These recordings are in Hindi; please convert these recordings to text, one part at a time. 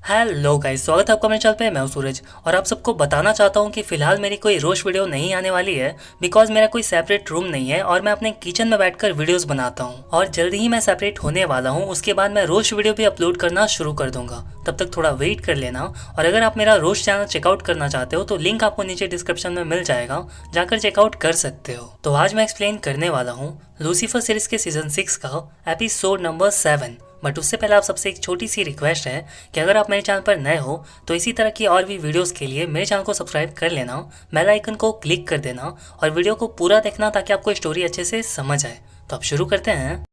हेलो गाइस, स्वागत है आपका मेरे चैनल पे। मैं हूं सूरज और आप सबको बताना चाहता हूं कि फ़िलहाल मेरी कोई रोस्ट वीडियो नहीं आने वाली है बिकॉज मेरा कोई सेपरेट रूम नहीं है और मैं अपने किचन में बैठकर वीडियोस बनाता हूं और जल्दी ही मैं सेपरेट होने वाला हूं। उसके बाद मैं रोस्ट वीडियो भी अपलोड करना शुरू कर दूंगा, तब तक थोड़ा वेट कर लेना। और अगर आप मेरा रोस्ट चैनल चेकआउट करना चाहते हो तो लिंक आपको नीचे डिस्क्रिप्शन में मिल जाएगा, जाकर चेकआउट कर सकते हो। तो आज मैं एक्सप्लेन करने वाला हूँ लूसीफर सीरीज के सीजन 6 का एपिसोड नंबर 7। बट उससे पहले आप सबसे एक छोटी सी रिक्वेस्ट है कि अगर आप मेरे चैनल पर नए हो तो इसी तरह की और भी वीडियोस के लिए मेरे चैनल को सब्सक्राइब कर लेना, बेल आइकन को क्लिक कर देना और वीडियो को पूरा देखना ताकि आपको स्टोरी अच्छे से समझ आए। तो अब शुरू करते हैं।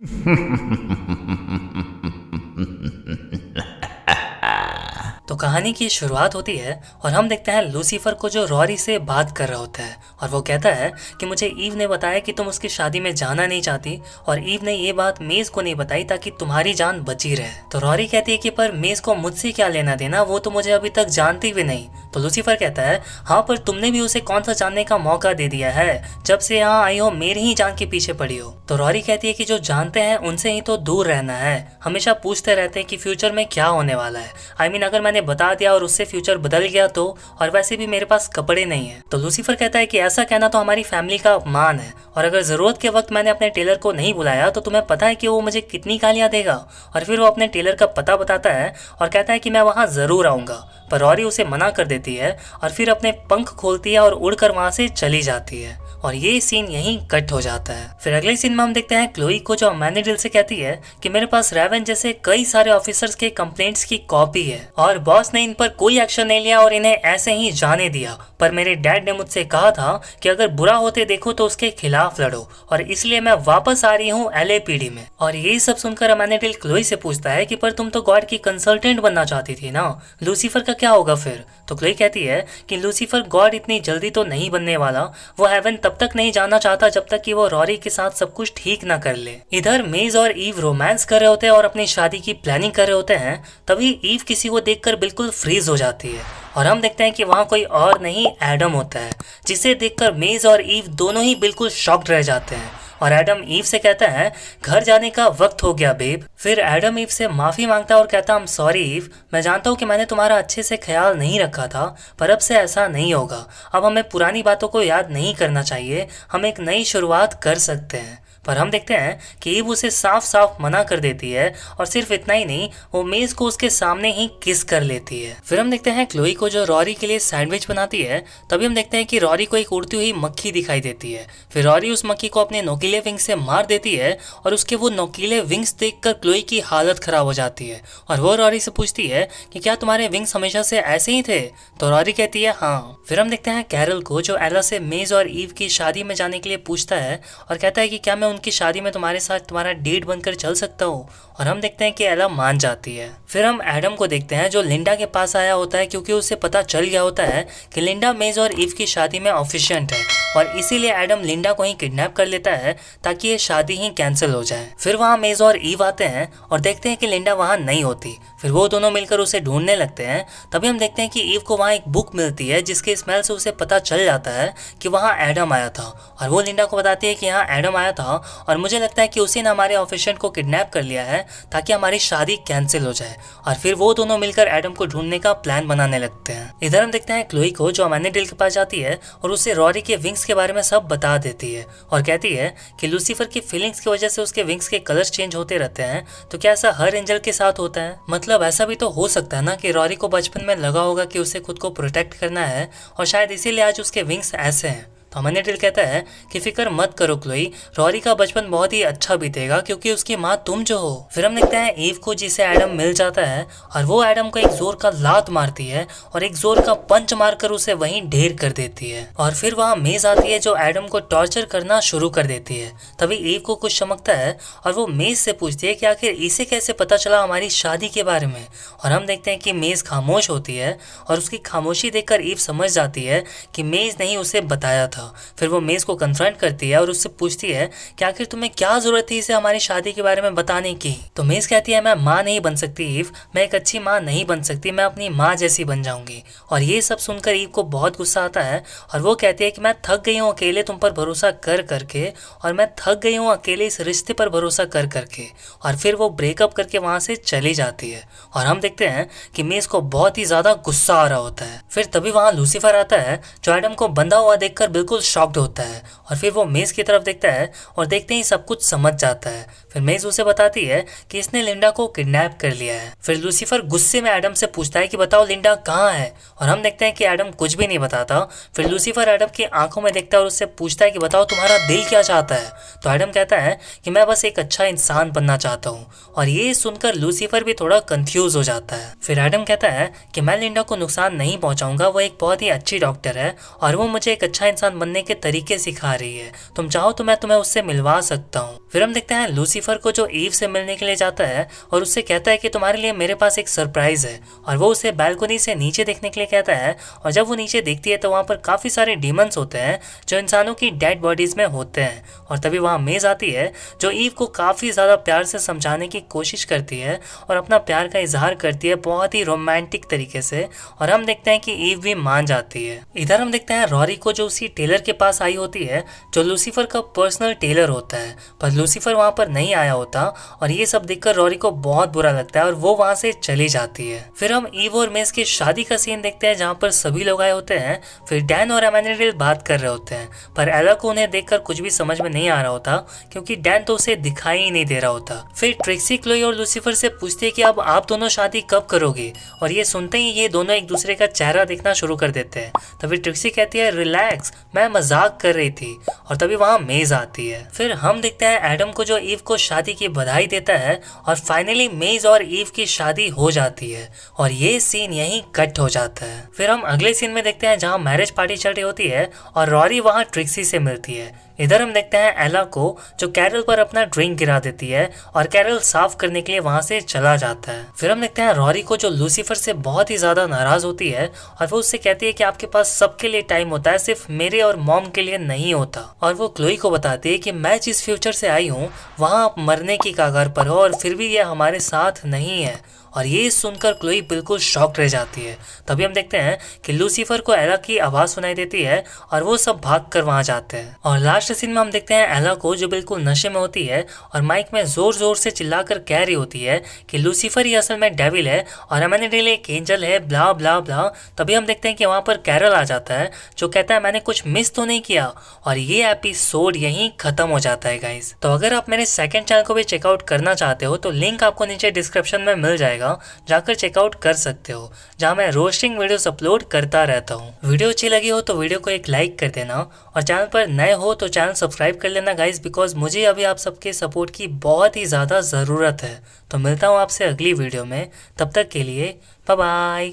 तो कहानी की शुरुआत होती है और हम देखते हैं लूसीफर को जो रॉरी से बात कर रहा होता है और वो कहता है कि मुझे ईव ने बताया कि तुम उसकी शादी में जाना नहीं चाहती और ईव ने ये बात मेज को नहीं बताई ताकि तुम्हारी जान बची रहे। तो रॉरी कहती है कि पर मेज को मुझसे क्या लेना देना, वो तो मुझे अभी तक जानती भी नहीं। तो लूसीफर कहता है हाँ, पर तुमने भी उसे कौन सा जानने का मौका दे दिया है, जब से यहाँ आई हो मेरी ही जान के पीछे पड़ी हो। तो रॉरी कहती है कि जो जानते हैं उनसे ही तो दूर रहना है, हमेशा पूछते रहते हैं कि फ्यूचर में क्या होने वाला है। आई मीन अगर मैंने बता दिया और उससे फ्यूचर बदल गया तो, और वैसे भी मेरे पास कपड़े नहीं है। तो लूसीफर कहता है कि ऐसा कहना तो हमारी फैमिली का अपमान है और अगर जरूरत के वक्त मैंने अपने टेलर को नहीं बुलाया तो तुम्हें पता है कि वो मुझे कितनी गालियां देगा। और फिर वो अपने टेलर का पता बताता है और कहता है कि मैं वहां जरूर आऊंगा, पर रॉरी उसे मना कर देती है और फिर अपने पंख खोलती है और उड़कर वहां से चली जाती है। और ये सीन यहीं कट हो जाता है। फिर अगले सीन में हम देखते हैं क्लोई को जो अमेंडाडिल से कहती है कि मेरे पास रेवन जैसे कई सारे ऑफिसर्स के कंप्लेंट्स की कॉपी है और बॉस ने इन पर कोई एक्शन नहीं लिया और इन्हें ऐसे ही जाने दिया, पर मेरे डैड ने मुझसे कहा था कि अगर बुरा होते देखो तो उसके खिलाफ लड़ो और इसलिए मैं वापस आ रही हूँ LAPD में। और ये सब सुनकर अमेंडाडिल क्लोई से पूछता है कि पर तुम तो गॉड की कंसल्टेंट बनना चाहती थी ना, लूसीफर का क्या होगा फिर। तो क्लोई कहती है कि लूसीफर गॉड इतनी जल्दी तो नहीं बनने वाला, वो हेवन तब तक नहीं जाना चाहता जब तक कि वो रॉरी के साथ सब कुछ ठीक ना कर ले। इधर मेज और ईव रोमांस कर रहे होते हैं और अपनी शादी की प्लानिंग कर रहे होते हैं, तभी ईव किसी को देखकर बिल्कुल फ्रीज हो जाती है और हम देखते हैं कि वहाँ कोई और नहीं एडम होता है, जिसे देखकर मेज और ईव दोनों ही बिल्कुल शॉक्ड रह जाते हैं। और एडम ईव से कहता है घर जाने का वक्त हो गया बेब। फिर एडम ईव से माफी मांगता है और कहता है सॉरी ईव, मैं जानता हूँ कि मैंने तुम्हारा अच्छे से ख्याल नहीं रखा था, पर अब से ऐसा नहीं होगा। अब हमें पुरानी बातों को याद नहीं करना चाहिए, हम एक नई शुरुआत कर सकते हैं। पर हम देखते हैं कि ईव उसे साफ साफ मना कर देती है और सिर्फ इतना ही नहीं, वो मेज को उसके सामने ही किस कर लेती है। फिर हम देखते हैं क्लोई को जो रॉरी के लिए सैंडविच बनाती है। तभी हम देखते हैं कि रॉरी को एक उड़ती हुई मक्खी दिखाई देती है। फिर रॉरी उस मक्खी को अपने नोकीले विंग्स से मार देती है और उसके वो नोकीले विंग्स देखकर क्लोई की हालत खराब हो जाती है और वो रॉरी से पूछती है कि क्या तुम्हारे विंग्स हमेशा से ऐसे ही थे। तो रॉरी कहती है हाँ। फिर हम देखते हैं कैरल को जो एला से मेज और ईव की शादी में जाने के लिए पूछता है और कहता है कि क्या मैं उनकी शादी में तुम्हारे साथ तुम्हारा डेट बनकर चल सकता हूँ। और हम देखते हैं कि एला मान जाती है। फिर हम एडम को देखते हैं जो लिंडा के पास आया होता है क्योंकि उसे पता चल गया होता है कि लिंडा मेज और ईव की शादी में ऑफिशिएंट है और इसीलिए एडम लिंडा को ही किडनैप कर लेता है ताकि ये शादी ही कैंसिल हो जाए। फिर वहाँ मेज और ईव आते हैं और देखते हैं कि लिंडा वहाँ नहीं होती। फिर वो दोनों मिलकर उसे ढूंढने लगते हैं। तभी हम देखते हैं कि ईव को वहाँ एक बुक मिलती है जिसके स्मेल से उसे पता चल जाता है कि वहाँ एडम आया था और वो लिंडा को बताती है कि यहाँ एडम आया था और मुझे लगता है कि उसी ने हमारे ऑफिशिएंट को किडनैप कर लिया है ताकि हमारी शादी कैंसिल हो जाए। और फिर वो दोनों मिलकर एडम को ढूंढने का प्लान बनाने लगते हैं। इधर हम देखते हैं क्लोई को जो अमेंडाडिल के पास जाती है और उसे रॉरी के विंग्स के बारे में सब बता देती है और कहती है कि लूसीफर की फीलिंग्स की वजह से उसके विंग्स के कलर्स चेंज होते रहते हैं, तो क्या ऐसा हर एंजल के साथ होता है। मतलब ऐसा भी तो हो सकता है ना कि रॉरी को बचपन में लगा होगा कि उसे खुद को प्रोटेक्ट करना है और शायद इसीलिए आज उसके विंग्स ऐसे हैं। तो अमेंडाडिल कहता है कि फिक्र मत करो क्लोई, रॉरी का बचपन बहुत ही अच्छा बीतेगा क्योंकि उसकी माँ तुम जो हो। फिर हम देखते हैं ईव को जिसे एडम मिल जाता है और वो एडम को एक जोर का लात मारती है और एक जोर का पंच मारकर उसे वहीं ढेर कर देती है। और फिर वहाँ मेज आती है जो एडम को टॉर्चर करना शुरू कर देती है। तभी ईव को कुछ चमकता है और वो मेज से पूछती है कि आखिर इसे कैसे पता चला हमारी शादी के बारे में। और हम देखते हैं कि मेज खामोश होती है और उसकी खामोशी देखकर ईव समझ जाती है कि मेज ने ही उसे बताया था। था। फिर वो मेज को कन्फ्रंट करती है और उससे पूछती है कि आखिर तुम्हें क्या जरूरत थी इसे हमारी शादी के बारे में बताने की। तो मेज कहती है मैं माँ नहीं बन सकती ईव, मैं एक अच्छी माँ नहीं बन सकती, मैं अपनी माँ जैसी बन जाऊंगी। और ये सब सुनकर ईव को बहुत गुस्सा आता है और वो कहती है कि मैं थक गई हूँ अकेले तुम पर भरोसा कर करके, और मैं थक गई हूँ अकेले इस रिश्ते पर भरोसा कर करके। और फिर वो ब्रेकअप करके वहां से चली जाती है और हम देखते हैं कि मेज को बहुत ही ज्यादा गुस्सा आ रहा होता है। फिर तभी वहां लूसीफर आता है जो एडम को बंधा हुआ देखकर बिल्कुल शॉक्ड होता है और फिर वो मेज की तरफ देखता है और देखते ही सब कुछ समझ जाता है। फिर मेज उसे बताती है कि इसने लिंडा को किडनैप कर लिया है। फिर लूसीफर गुस्से में एडम से पूछता है कि बताओ लिंडा कहाँ है, और हम देखते हैं कि एडम कुछ भी नहीं बताता। फिर लूसीफर एडम की आंखों में देखता है और उससे पूछता है कि बताओ तुम्हारा दिल क्या चाहता है। तो एडम कहता है कि मैं बस एक अच्छा इंसान बनना चाहता हूँ, और ये सुनकर लूसीफर भी थोड़ा कंफ्यूज हो जाता है। फिर एडम कहता है कि मैं लिंडा को नुकसान नहीं पहुंचाऊंगा, वो एक बहुत ही अच्छी डॉक्टर है और वो मुझे एक अच्छा इंसान बनने के तरीके सिखा रही है, तुम चाहो तो मैं तुम्हें उससे मिलवा सकता हूँ। फिर हम देखते हैं लूसीफर को जो ईव से मिलने के लिए जाता है और उससे कहता है कि तुम्हारे लिए मेरे पास एक सरप्राइज है, और वो उसे बैल्कनी से नीचे देखने के लिए कहता है। और जब वो नीचे देखती है तो वहाँ पर काफी सारे डीमंस होते हैं जो इंसानों की डेड बॉडीज में होते हैं। और तभी वहाँ मेज आती है जो ईव को काफी ज्यादा प्यार से समझाने की कोशिश करती है और अपना प्यार का इजहार करती है बहुत ही रोमांटिक तरीके से, और हम देखते हैं कि ईव भी मान जाती है। इधर हम देखते हैं रॉरी को जो उसी टेलर के पास आई होती है जो लूसीफर का पर्सनल टेलर होता है, पर लूसीफर वहाँ पर नहीं आया होता और ये सब देखकर रॉरी को बहुत बुरा लगता है और वो वहाँ से चली जाती है। फिर हम ईव और मेज की शादी का सीन देखते हैं जहाँ पर सभी लोग आए होते हैं। फिर डैन और एमेंडेल बात कर रहे होते हैं, पर एला को उन्हें देखकर कुछ भी समझ में नहीं आ रहा होता क्योंकि डैन तो उसे दिखाई ही नहीं दे रहा होता। फिर ट्रिक्सी क्लोई और लूसीफर से पूछती है कि अब आप दोनों शादी कब करोगे, और ये सुनते ही ये दोनों एक दूसरे का चेहरा देखना शुरू कर देते हैं। तभी ट्रिक्सी कहती है रिलैक्स, मैं मजाक कर रही थी, और तभी वहाँ मेज आती है। फिर हम देखते हैं एडम को जो ईव को शादी की बधाई देता है और फाइनली मेज और ईव की शादी हो जाती है और ये सीन यहीं कट हो जाता है। फिर हम अगले सीन में देखते हैं जहाँ मैरिज पार्टी चल रही होती है और रॉरी वहाँ ट्रिक्सी से मिलती है। इधर हम देखते हैं एला को जो कैरल पर अपना ड्रिंक गिरा देती है और कैरल साफ करने के लिए वहां से चला जाता है। फिर हम देखते हैं रॉरी को जो लूसीफर से बहुत ही ज्यादा नाराज होती है और वो उससे कहती है कि आपके पास सबके लिए टाइम होता है, सिर्फ मेरे और मॉम के लिए नहीं होता। और वो क्लोई को बताती है कि मैं जिस फ्यूचर से आई हूँ वहाँ आप मरने की कगार पर हो और फिर भी ये हमारे साथ नहीं है। और ये सुनकर क्लोई बिल्कुल शॉक्ड रह जाती है। तभी हम देखते हैं कि लूसीफर को एला की आवाज सुनाई देती है और वो सब भाग कर वहां जाते हैं। और लास्ट सीन में हम देखते हैं एला को जो बिल्कुल नशे में होती है और माइक में जोर जोर से चिल्लाकर कह रही होती है कि लूसीफर ही असल में डेविल है और एमेंडेल एक एंजल है, ब्ला ब्ला ब्ला। तभी हम देखते हैं कि वहां पर कैरल आ जाता है जो कहता है मैंने कुछ मिस तो नहीं किया, और ये एपिसोड यहीं खत्म हो जाता है गाइस। तो अगर आप मेरे सेकंड चैनल को भी चेकआउट करना चाहते हो तो लिंक आपको नीचे डिस्क्रिप्शन में मिल जाएगा, जाकर चेकआउट कर सकते हो, जहां मैं रोस्टिंग वीडियोस अपलोड करता रहता हूं। वीडियो अच्छी लगी हो तो वीडियो को एक लाइक कर देना, और चैनल पर नए हो तो चैनल सब्सक्राइब कर लेना गाइस, बिकॉज मुझे अभी आप सबके सपोर्ट की बहुत ही ज़्यादा ज़रूरत है। तो मिलता हूँ आपसे अगली वीडियो में, तब तक के लिए बाय बाय।